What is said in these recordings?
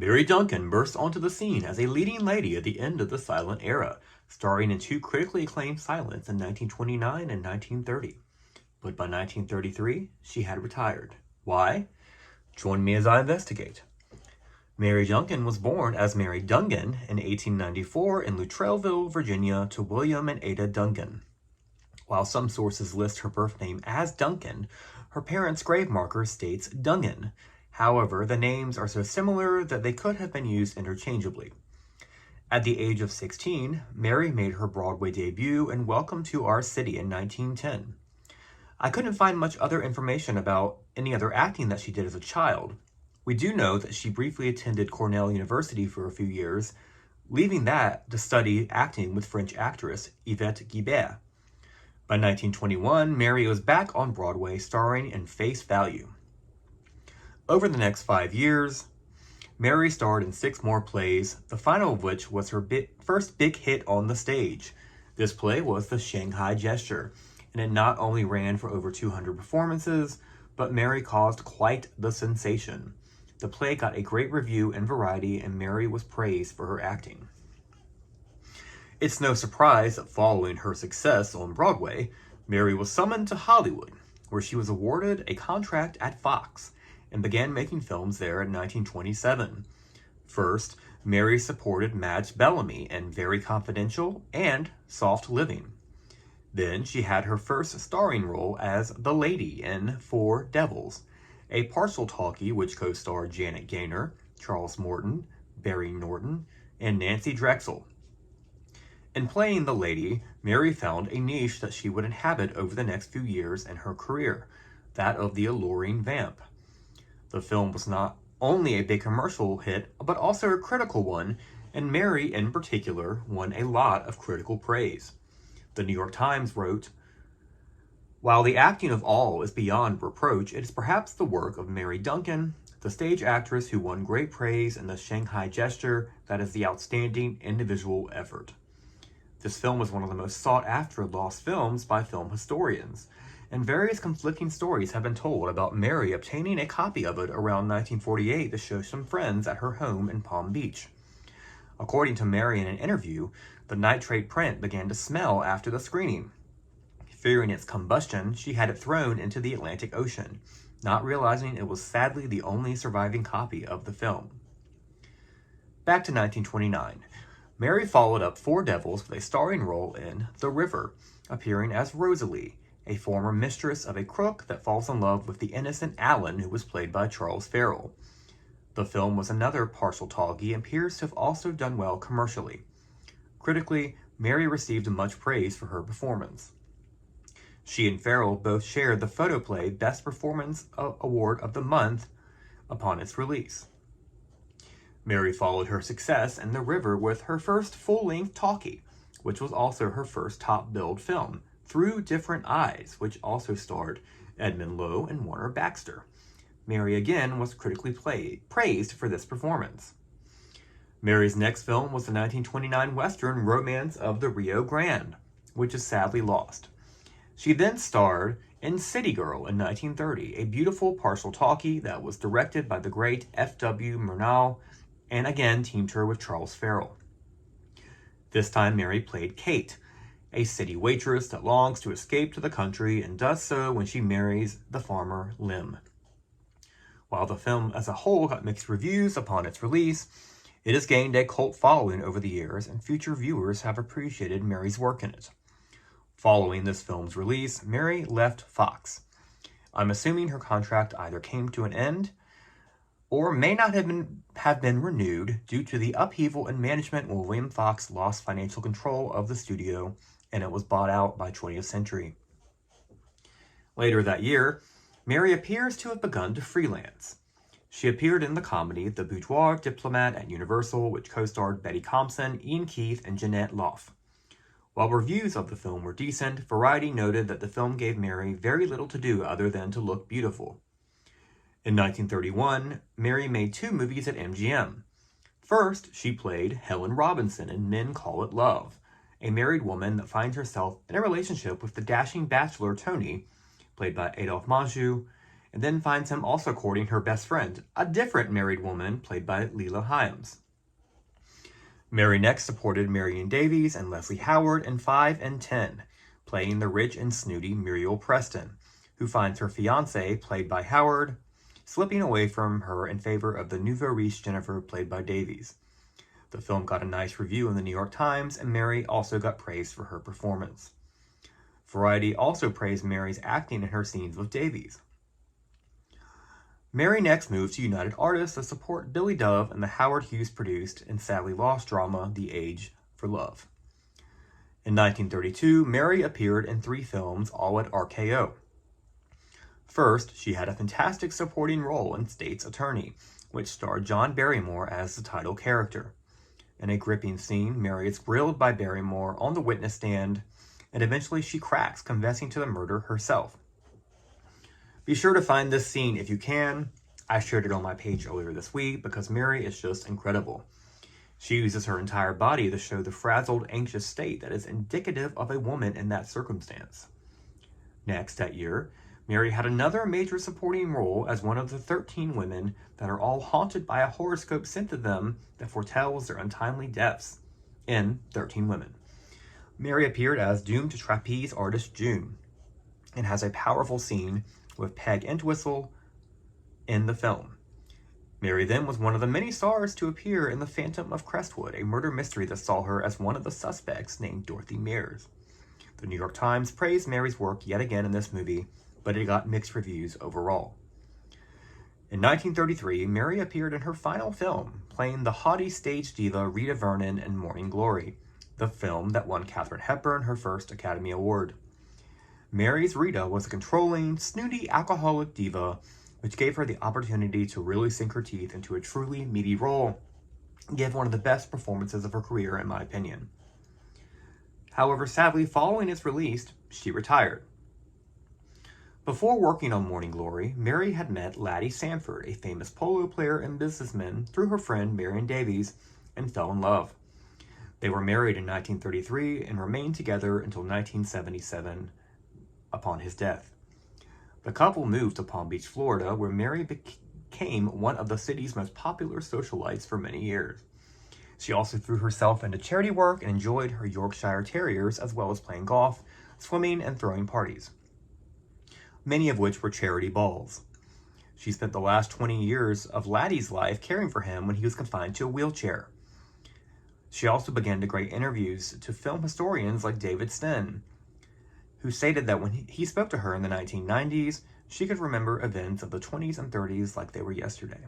Mary Duncan burst onto the scene as a leading lady at the end of the silent era, starring in two critically acclaimed silents in 1929 and 1930. But by 1933, she had retired. Why? Join me as I investigate. Mary Duncan was born as Mary Duncan in 1894 in Luttrellville, Virginia, to William and Ada Duncan. While some sources list her birth name as Duncan, her parents' grave marker states Dungan. However, the names are so similar that they could have been used interchangeably. At the age of 16, Mary made her Broadway debut in Welcome to Our City in 1910. I couldn't find much other information about any other acting that she did as a child. We do know that she briefly attended Cornell University for a few years, leaving that to study acting with French actress Yvette Guibert. By 1921, Mary was back on Broadway starring in Face Value. Over the next 5 years, Mary starred in 6 more plays, the final of which was her first big hit on the stage. This play was The Shanghai Gesture, and it not only ran for over 200 performances, but Mary caused quite the sensation. The play got a great review in Variety, and Mary was praised for her acting. It's no surprise that following her success on Broadway, Mary was summoned to Hollywood, where she was awarded a contract at Fox, and began making films there in 1927. First, Mary supported Madge Bellamy in Very Confidential and Soft Living. Then she had her first starring role as the Lady in Four Devils, a partial talkie which co-starred Janet Gaynor, Charles Morton, Barry Norton, and Nancy Drexel. In playing the Lady, Mary found a niche that she would inhabit over the next few years in her career, that of the alluring vamp. The film was not only a big commercial hit, but also a critical one, and Mary in particular won a lot of critical praise. The New York Times wrote, "While the acting of all is beyond reproach, it is perhaps the work of Mary Duncan, the stage actress who won great praise in The Shanghai Gesture, that is the outstanding individual effort." This film was one of the most sought-after lost films by film historians, and various conflicting stories have been told about Mary obtaining a copy of it around 1948 to show some friends at her home in Palm Beach. According to Mary in an interview, the nitrate print began to smell after the screening. Fearing its combustion, she had it thrown into the Atlantic Ocean, not realizing it was sadly the only surviving copy of the film. Back to 1929. Mary followed up Four Devils with a starring role in The River, appearing as Rosalie, a former mistress of a crook that falls in love with the innocent Alan, who was played by Charles Farrell. The film was another partial talkie and appears to have also done well commercially. Critically, Mary received much praise for her performance. She and Farrell both shared the Photoplay Best Performance Award of the Month upon its release. Mary followed her success in The River with her first full-length talkie, which was also her first top-billed film, Through Different Eyes, which also starred Edmund Lowe and Warner Baxter. Mary again was critically praised for this performance. Mary's next film was the 1929 Western Romance of the Rio Grande, which is sadly lost. She then starred in City Girl in 1930, a beautiful partial talkie that was directed by the great F.W. Murnau and again teamed her with Charles Farrell. This time Mary played Kate, a city waitress that longs to escape to the country and does so when she marries the farmer Lim. While the film as a whole got mixed reviews upon its release, it has gained a cult following over the years, and future viewers have appreciated Mary's work in it. Following this film's release, Mary left Fox. I'm assuming her contract either came to an end or may not have been renewed due to the upheaval in management when William Fox lost financial control of the studio and it was bought out by 20th Century. Later that year, Mary appears to have begun to freelance. She appeared in the comedy The Boudoir Diplomat at Universal, which co-starred Betty Compson, Ian Keith, and Jeanette Loff. While reviews of the film were decent, Variety noted that the film gave Mary very little to do other than to look beautiful. In 1931, Mary made 2 movies at MGM. First, she played Helen Robinson in Men Call It Love, a married woman that finds herself in a relationship with the dashing bachelor Tony, played by Adolphe Menjou, and then finds him also courting her best friend, a different married woman played by Leela Hyams. Mary next supported Marion Davies and Leslie Howard in 5 and 10, playing the rich and snooty Muriel Preston, who finds her fiancé, played by Howard, slipping away from her in favor of the nouveau riche Jennifer, played by Davies. The film got a nice review in the New York Times, and Mary also got praised for her performance. Variety also praised Mary's acting in her scenes with Davies. Mary next moved to United Artists to support Billy Dove in the Howard Hughes-produced and sadly lost drama The Age for Love. In 1932, Mary appeared in 3 films, all at RKO. First, she had a fantastic supporting role in State's Attorney, which starred John Barrymore as the title character. In a gripping scene, Mary is grilled by Barrymore on the witness stand, and eventually she cracks, confessing to the murder herself. Be sure to find this scene if you can. I shared it on my page earlier this week because Mary is just incredible. She uses her entire body to show the frazzled, anxious state that is indicative of a woman in that circumstance. Next, that year, Mary had another major supporting role as one of the 13 women that are all haunted by a horoscope sent to them that foretells their untimely deaths in 13 Women. Mary appeared as doomed trapeze artist June and has a powerful scene with Peg Entwistle in the film. Mary then was one of the many stars to appear in The Phantom of Crestwood, a murder mystery that saw her as one of the suspects named Dorothy Mears. The New York Times praised Mary's work yet again in this movie, but it got mixed reviews overall. In 1933, Mary appeared in her final film, playing the haughty stage diva Rita Vernon in Morning Glory, the film that won Katharine Hepburn her first Academy Award. Mary's Rita was a controlling, snooty, alcoholic diva, which gave her the opportunity to really sink her teeth into a truly meaty role, and give one of the best performances of her career, in my opinion. However, sadly, following its release, she retired. Before working on Morning Glory, Mary had met Laddie Sanford, a famous polo player and businessman, through her friend Marion Davies, and fell in love. They were married in 1933 and remained together until 1977, upon his death. The couple moved to Palm Beach, Florida, where Mary became one of the city's most popular socialites for many years. She also threw herself into charity work and enjoyed her Yorkshire Terriers, as well as playing golf, swimming, and throwing parties, many of which were charity balls. She spent the last 20 years of Laddie's life caring for him when he was confined to a wheelchair. She also began to grant interviews to film historians like David Sten, who stated that when he spoke to her in the 1990s, she could remember events of the 20s and 30s like they were yesterday.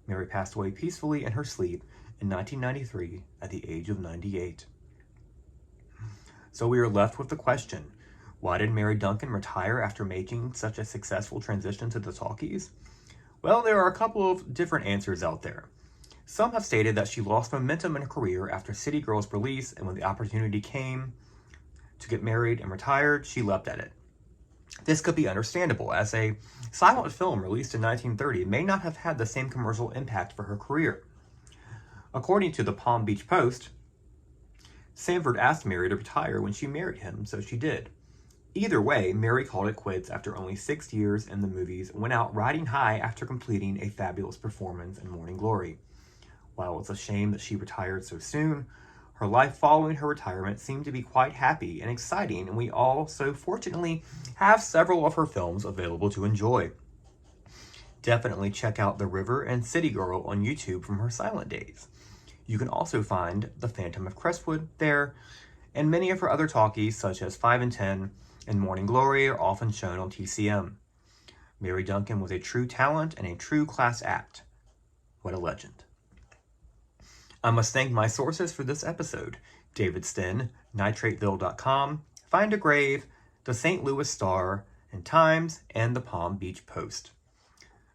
Mary passed away peacefully in her sleep in 1993 at the age of 98. So we are left with the question, why did Mary Duncan retire after making such a successful transition to the Talkies? Well, there are a couple of different answers out there. Some have stated that she lost momentum in her career after City Girls' release, and when the opportunity came to get married and retired, she leapt at it. This could be understandable, as a silent film released in 1930 may not have had the same commercial impact for her career. According to the Palm Beach Post, Sanford asked Mary to retire when she married him, so she did. Either way, Mary called it quits after only 6 years in the movies and went out riding high after completing a fabulous performance in Morning Glory. While it's a shame that she retired so soon, her life following her retirement seemed to be quite happy and exciting, and we also fortunately have several of her films available to enjoy. Definitely check out The River and City Girl on YouTube from her silent days. You can also find The Phantom of Crestwood there, and many of her other talkies such as 5 and 10 and Morning Glory are often shown on TCM. Mary Duncan was a true talent and a true class act. What a legend. I must thank my sources for this episode: David Sten, nitrateville.com, Find a Grave, the St. Louis Star, and Times, and the Palm Beach Post.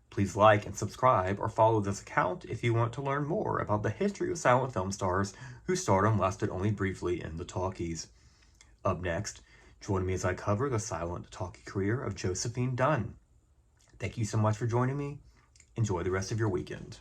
Please like and subscribe or follow this account if you want to learn more about the history of silent film stars whose stardom lasted only briefly in the talkies. Up next, join me as I cover the silent talkie career of Josephine Dunn. Thank you so much for joining me. Enjoy the rest of your weekend.